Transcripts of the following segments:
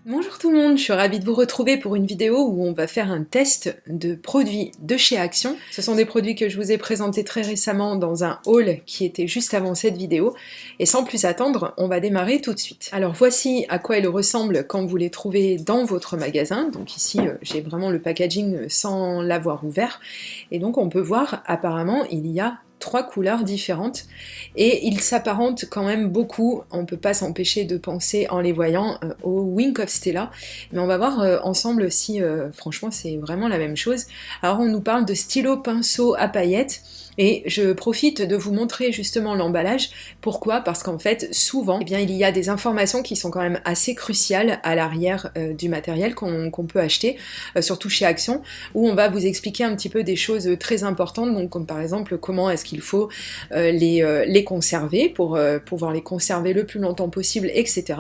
Bonjour tout le monde, je suis ravie de vous retrouver pour une vidéo où on va faire un test de produits de chez Action. Ce sont des produits que je vous ai présentés très récemment dans un haul qui était juste avant cette vidéo. Et sans plus attendre, on va démarrer tout de suite. Alors voici à quoi ils ressemblent quand vous les trouvez dans votre magasin. Donc ici, j'ai vraiment le packaging sans l'avoir ouvert. Et donc on peut voir, apparemment, il y a 3 couleurs différentes et ils s'apparentent quand même beaucoup, on peut pas s'empêcher de penser en les voyant au Wink of Stella, mais on va voir ensemble si franchement c'est vraiment la même chose. Alors on nous parle de stylo pinceau à paillettes et je profite de vous montrer justement l'emballage. Pourquoi? Parce qu'en fait souvent il y a des informations qui sont quand même assez cruciales à l'arrière du matériel qu'on peut acheter, surtout chez Action, où on va vous expliquer un petit peu des choses très importantes, donc comme par exemple comment est-ce qu'il faut les conserver pour pouvoir les conserver le plus longtemps possible, etc.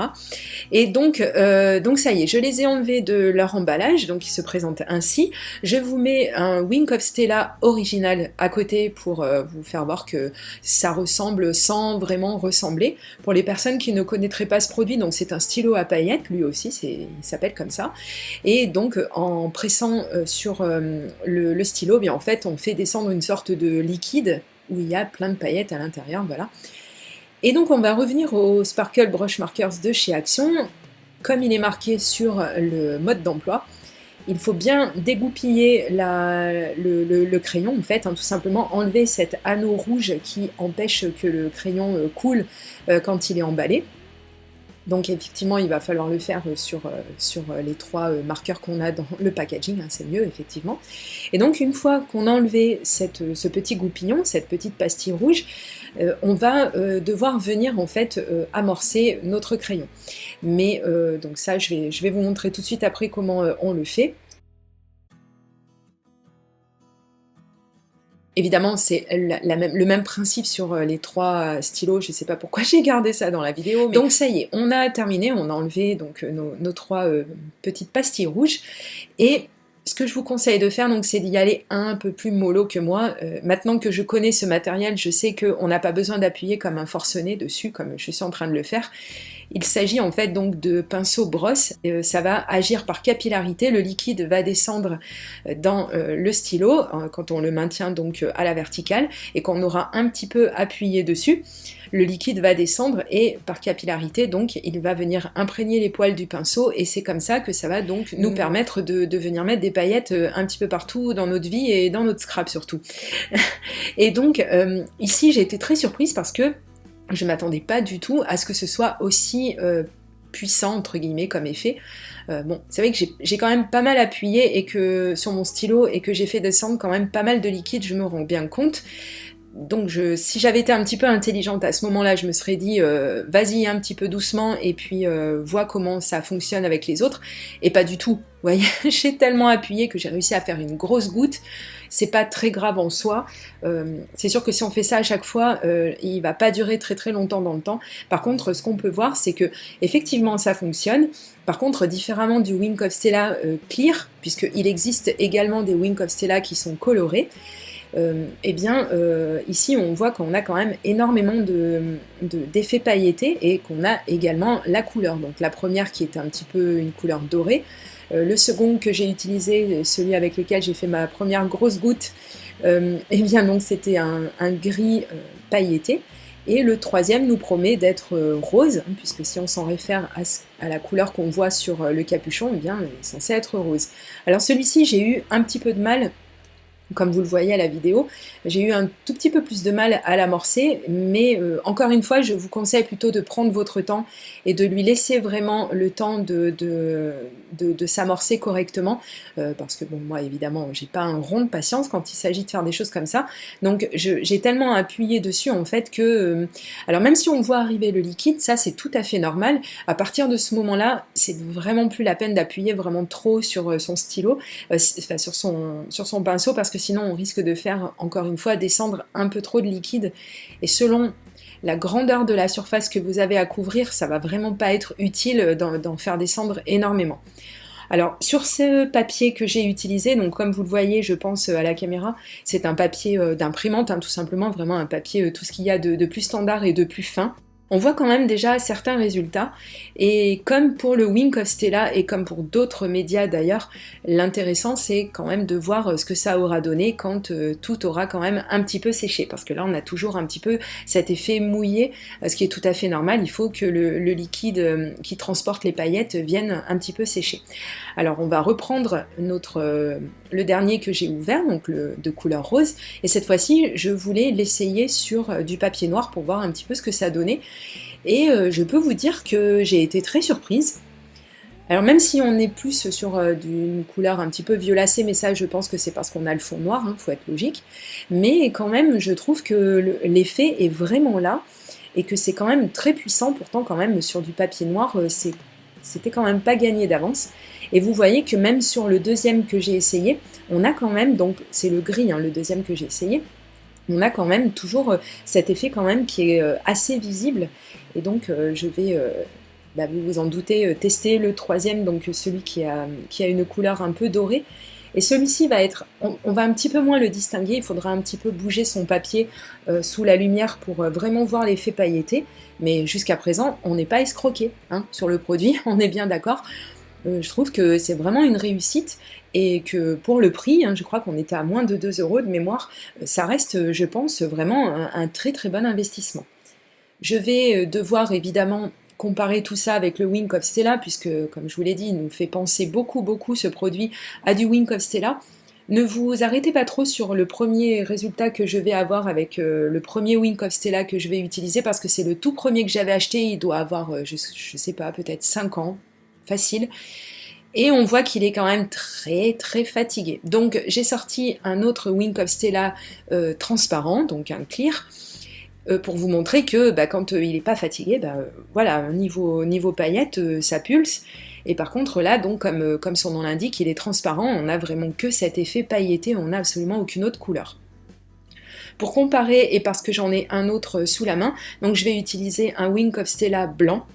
Et donc ça y est, je les ai enlevés de leur emballage, donc ils se présentent ainsi. Je vous mets un Wink of Stella original à côté pour vous faire voir que ça ressemble sans vraiment ressembler. Pour les personnes qui ne connaîtraient pas ce produit, donc c'est un stylo à paillettes, lui aussi, il s'appelle comme ça. Et donc en pressant sur le stylo, bien en fait on fait descendre une sorte de liquide où il y a plein de paillettes à l'intérieur, voilà. Et donc on va revenir au Sparkle Brush Markers de chez Action. Comme il est marqué sur le mode d'emploi, il faut bien dégoupiller le crayon, en fait, hein, tout simplement enlever cet anneau rouge qui empêche que le crayon coule quand il est emballé. Donc effectivement, il va falloir le faire sur les 3 marqueurs qu'on a dans le packaging, hein, c'est mieux effectivement. Et donc une fois qu'on a enlevé ce petit goupillon, cette petite pastille rouge, on va devoir venir en fait amorcer notre crayon. Mais donc ça, je vais vous montrer tout de suite après comment on le fait. Évidemment, c'est le même principe sur les 3 stylos, je ne sais pas pourquoi j'ai gardé ça dans la vidéo. Mais... Donc ça y est, on a terminé, on a enlevé donc, nos 3 petites pastilles rouges. Et ce que je vous conseille de faire, c'est d'y aller un peu plus mollo que moi. Maintenant que je connais ce matériel, je sais qu'on n'a pas besoin d'appuyer comme un forcené dessus, comme je suis en train de le faire. Il s'agit en fait donc de pinceau brosse, ça va agir par capillarité, le liquide va descendre dans le stylo quand on le maintient donc à la verticale et qu'on aura un petit peu appuyé dessus. Le liquide va descendre et par capillarité donc il va venir imprégner les poils du pinceau et c'est comme ça que ça va donc nous permettre de venir mettre des paillettes un petit peu partout dans notre vie et dans notre scrap surtout. Et donc ici j'ai été très surprise parce que je ne m'attendais pas du tout à ce que ce soit aussi puissant, entre guillemets, comme effet. Bon, c'est vrai que j'ai quand même pas mal appuyé et que, sur mon stylo et que j'ai fait descendre quand même pas mal de liquide, je me rends bien compte. Donc si j'avais été un petit peu intelligente à ce moment-là, je me serais dit vas-y un petit peu doucement et puis vois comment ça fonctionne avec les autres. Et pas du tout. Vous voyez, j'ai tellement appuyé que j'ai réussi à faire une grosse goutte. C'est pas très grave en soi. C'est sûr que si on fait ça à chaque fois, il va pas durer très très longtemps dans le temps. Par contre, ce qu'on peut voir, c'est que effectivement ça fonctionne. Par contre, différemment du Wink of Stella Clear, puisqu'il existe également des Wink of Stella qui sont colorés. Ici on voit qu'on a quand même énormément d'effets pailletés et qu'on a également la couleur. Donc la première qui est un petit peu une couleur dorée, le second que j'ai utilisé, celui avec lequel j'ai fait ma première grosse goutte, donc c'était un gris pailleté. Et le troisième nous promet d'être rose, hein, puisque si on s'en réfère à la couleur qu'on voit sur le capuchon, il est censé être rose. Alors celui-ci, j'ai eu un petit peu de mal. Comme vous le voyez à la vidéo, j'ai eu un tout petit peu plus de mal à l'amorcer, mais encore une fois, je vous conseille plutôt de prendre votre temps et de lui laisser vraiment le temps de s'amorcer correctement, parce que bon, moi évidemment, j'ai pas un rond de patience quand il s'agit de faire des choses comme ça, donc j'ai tellement appuyé dessus en fait que, alors même si on voit arriver le liquide, ça c'est tout à fait normal, à partir de ce moment-là, c'est vraiment plus la peine d'appuyer vraiment trop sur son stylo, sur son pinceau, parce que sinon on risque de faire encore une fois descendre un peu trop de liquide et selon la grandeur de la surface que vous avez à couvrir, ça va vraiment pas être utile d'en faire descendre énormément. Alors sur ce papier que j'ai utilisé, donc comme vous le voyez, je pense à la caméra, c'est un papier d'imprimante, hein, tout simplement, vraiment un papier tout ce qu'il y a de plus standard et de plus fin. On voit quand même déjà certains résultats, et comme pour le Wink of Stella et comme pour d'autres médias d'ailleurs, l'intéressant c'est quand même de voir ce que ça aura donné quand tout aura quand même un petit peu séché, parce que là on a toujours un petit peu cet effet mouillé, ce qui est tout à fait normal. Il faut que le liquide qui transporte les paillettes vienne un petit peu sécher. Alors on va reprendre le dernier que j'ai ouvert, donc de couleur rose, et cette fois-ci je voulais l'essayer sur du papier noir pour voir un petit peu ce que ça donnait. Et je peux vous dire que j'ai été très surprise. Alors même si on est plus sur d'une couleur un petit peu violacée, mais ça je pense que c'est parce qu'on a le fond noir, faut être logique, mais quand même je trouve que l'effet est vraiment là, et que c'est quand même très puissant. Pourtant quand même sur du papier noir, c'était quand même pas gagné d'avance. Et vous voyez que même sur le deuxième que j'ai essayé, on a quand même, donc c'est le gris, le deuxième que j'ai essayé, on a quand même toujours cet effet quand même qui est assez visible. Et donc je vais, vous vous en doutez, tester le troisième, donc celui qui a une couleur un peu dorée. Et celui-ci va être, on va un petit peu moins le distinguer, il faudra un petit peu bouger son papier sous la lumière pour vraiment voir l'effet pailleté. Mais jusqu'à présent, on n'est pas escroqué sur le produit, on est bien d'accord. Je trouve que c'est vraiment une réussite, et que pour le prix, je crois qu'on était à moins de 2 € de mémoire, ça reste, je pense, vraiment un très très bon investissement. Je vais devoir évidemment comparer tout ça avec le Wink of Stella, puisque, comme je vous l'ai dit, il nous fait penser beaucoup ce produit à du Wink of Stella. Ne vous arrêtez pas trop sur le premier résultat que je vais avoir avec le premier Wink of Stella que je vais utiliser, parce que c'est le tout premier que j'avais acheté, il doit avoir, je sais pas, peut-être 5 ans, facile. Et on voit qu'il est quand même très fatigué. Donc j'ai sorti un autre Wink of Stella transparent, donc un clear, pour vous montrer que quand il n'est pas fatigué, voilà, niveau paillettes, ça pulse. Et par contre là, donc comme son nom l'indique, il est transparent, on n'a vraiment que cet effet pailleté, on n'a absolument aucune autre couleur. Pour comparer, et parce que j'en ai un autre sous la main, donc je vais utiliser un Wink of Stella blanc,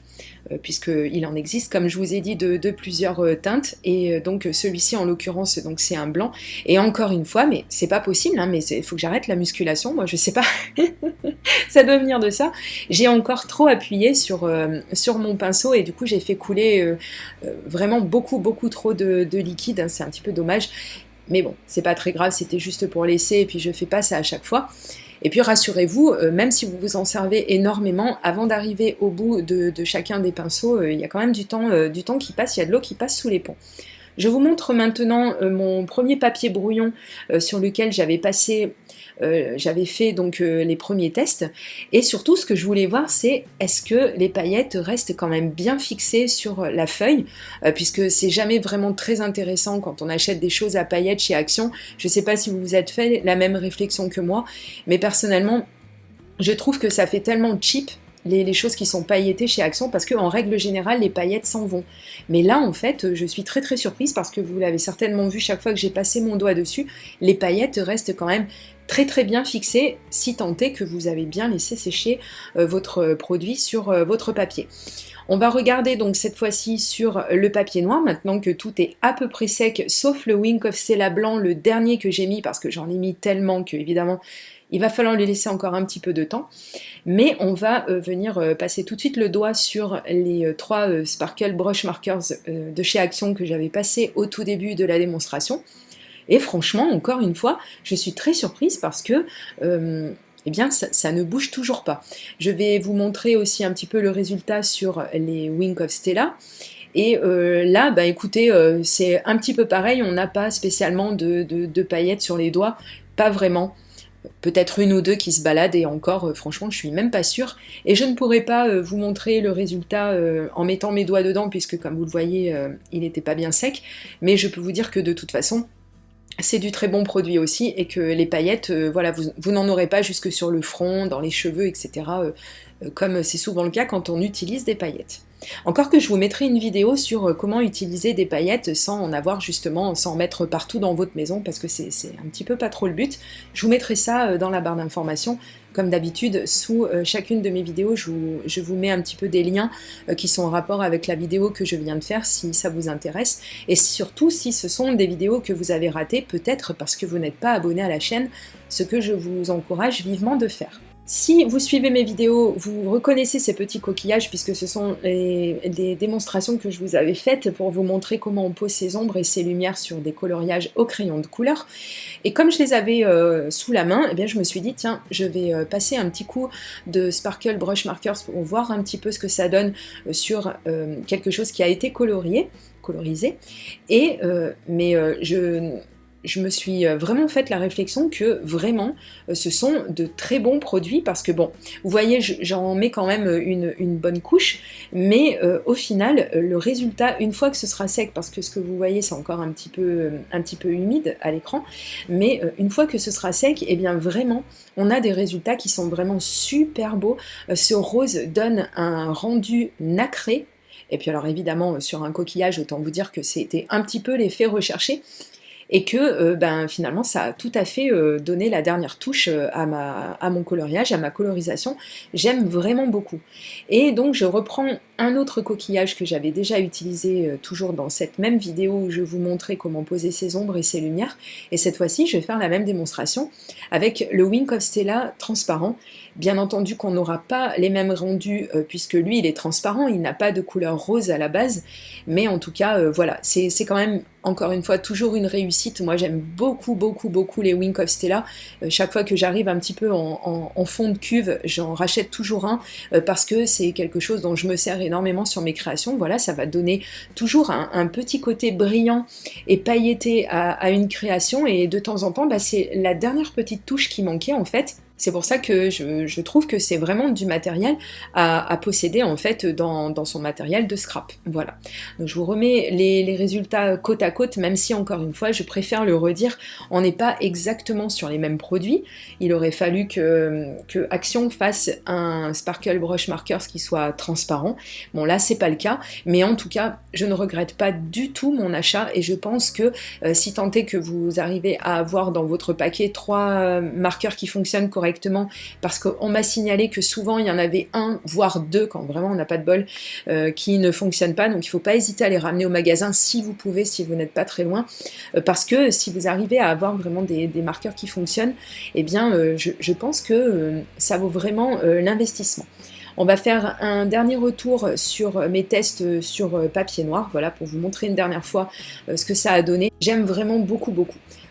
puisqu'il en existe, comme je vous ai dit, de plusieurs teintes, et donc celui-ci en l'occurrence, donc c'est un blanc. Et encore une fois, mais c'est pas possible, mais il faut que j'arrête la musculation, moi je sais pas, ça doit venir de ça. J'ai encore trop appuyé sur mon pinceau, et du coup j'ai fait couler vraiment beaucoup trop de liquide, c'est un petit peu dommage. Mais bon, c'est pas très grave, c'était juste pour laisser, et puis je fais pas ça à chaque fois. Et puis rassurez-vous, même si vous vous en servez énormément, avant d'arriver au bout de chacun des pinceaux, il y a quand même du temps qui passe, il y a de l'eau qui passe sous les ponts. Je vous montre maintenant mon premier papier brouillon sur lequel j'avais fait donc les premiers tests, et surtout ce que je voulais voir, c'est est-ce que les paillettes restent quand même bien fixées sur la feuille, puisque c'est jamais vraiment très intéressant quand on achète des choses à paillettes chez Action. Je sais pas si vous vous êtes fait la même réflexion que moi, mais personnellement je trouve que ça fait tellement cheap les choses qui sont pailletées chez Action, parce qu'en règle générale les paillettes s'en vont. Mais là en fait je suis très surprise, parce que vous l'avez certainement vu chaque fois que j'ai passé mon doigt dessus, les paillettes restent quand même très bien fixées, si tant est que vous avez bien laissé sécher votre produit sur votre papier. On va regarder donc cette fois-ci sur le papier noir, maintenant que tout est à peu près sec, sauf le Wink of Stella blanc, le dernier que j'ai mis, parce que j'en ai mis tellement que évidemment il va falloir lui laisser encore un petit peu de temps. Mais on va venir passer tout de suite le doigt sur les 3 Sparkle Brush Markers de chez Action que j'avais passé au tout début de la démonstration. Et franchement, encore une fois, je suis très surprise, parce que eh bien, ça ne bouge toujours pas. Je vais vous montrer aussi un petit peu le résultat sur les Wink of Stella. Et là, écoutez, c'est un petit peu pareil, on n'a pas spécialement de paillettes sur les doigts, pas vraiment. Peut-être une ou deux qui se baladent, et encore, franchement, je suis même pas sûre. Et je ne pourrais pas vous montrer le résultat en mettant mes doigts dedans, puisque comme vous le voyez, il n'était pas bien sec. Mais je peux vous dire que de toute façon, c'est du très bon produit aussi, et que les paillettes, voilà, vous n'en aurez pas jusque sur le front, dans les cheveux, etc. Comme c'est souvent le cas quand on utilise des paillettes. Encore que je vous mettrai une vidéo sur comment utiliser des paillettes sans en avoir justement, sans en mettre partout dans votre maison, parce que c'est un petit peu pas trop le but. Je vous mettrai ça dans la barre d'informations. Comme d'habitude, sous chacune de mes vidéos, je vous mets un petit peu des liens qui sont en rapport avec la vidéo que je viens de faire, si ça vous intéresse. Et surtout, si ce sont des vidéos que vous avez ratées, peut-être parce que vous n'êtes pas abonné à la chaîne, ce que je vous encourage vivement de faire. Si vous suivez mes vidéos, vous reconnaissez ces petits coquillages puisque ce sont des démonstrations que je vous avais faites pour vous montrer comment on pose ses ombres et ses lumières sur des coloriages au crayon de couleur. Et comme je les avais sous la main, eh bien je me suis dit tiens, je vais passer un petit coup de Sparkle Brush Markers pour voir un petit peu ce que ça donne sur quelque chose qui a été colorisé. Et je me suis vraiment fait la réflexion que vraiment ce sont de très bons produits parce que bon, vous voyez j'en mets quand même une bonne couche, mais au final le résultat une fois que ce sera sec, parce que ce que vous voyez c'est encore un petit peu humide à l'écran, mais une fois que ce sera sec, et bien vraiment on a des résultats qui sont vraiment super beaux. Ce rose donne un rendu nacré, et puis alors évidemment sur un coquillage autant vous dire que c'était un petit peu l'effet recherché, et que finalement ça a tout à fait donné la dernière touche à mon coloriage, à ma colorisation. J'aime vraiment beaucoup. Et donc je reprends un autre coquillage que j'avais déjà utilisé toujours dans cette même vidéo où je vous montrais comment poser ses ombres et ses lumières, et cette fois-ci je vais faire la même démonstration avec le Wink of Stella transparent. Bien entendu qu'on n'aura pas les mêmes rendus puisque lui il est transparent, il n'a pas de couleur rose à la base, mais en tout cas voilà, c'est quand même encore une fois toujours une réussite. Moi j'aime beaucoup les Wink of Stella. Chaque fois que j'arrive un petit peu en fond de cuve, j'en rachète toujours un parce que c'est quelque chose dont je me sers énormément sur mes créations. Voilà, ça va donner toujours un petit côté brillant et pailleté à une création, et de temps en temps c'est la dernière petite touche qui manquait en fait. C'est pour ça que je trouve que c'est vraiment du matériel à posséder en fait dans son matériel de scrap. Voilà. Donc je vous remets les résultats côte à côte, même si encore une fois je préfère le redire, on n'est pas exactement sur les mêmes produits. Il aurait fallu que Action fasse un Sparkle Brush Markers qui soit transparent. Bon là c'est pas le cas, mais en tout cas je ne regrette pas du tout mon achat, et je pense que si tant est que vous arrivez à avoir dans votre paquet 3 marqueurs qui fonctionnent correctement, parce qu'on m'a signalé que souvent il y en avait un voire deux quand vraiment on n'a pas de bol qui ne fonctionnent pas, donc il ne faut pas hésiter à les ramener au magasin si vous pouvez, si vous n'êtes pas très loin, parce que si vous arrivez à avoir vraiment des marqueurs qui fonctionnent, eh bien je pense que ça vaut vraiment l'investissement. On va faire un dernier retour sur mes tests sur papier noir, voilà, pour vous montrer une dernière fois ce que ça a donné. J'aime vraiment beaucoup.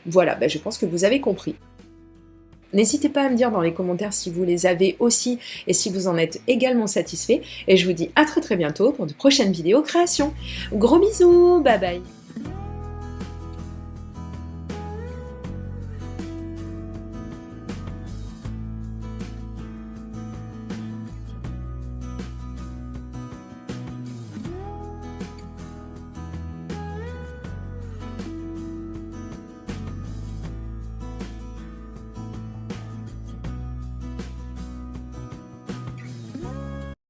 Voilà, je pense que vous avez compris. N'hésitez pas à me dire dans les commentaires si vous les avez aussi et si vous en êtes également satisfait. Et je vous dis à très bientôt pour de prochaines vidéos créations. Gros bisous, bye bye.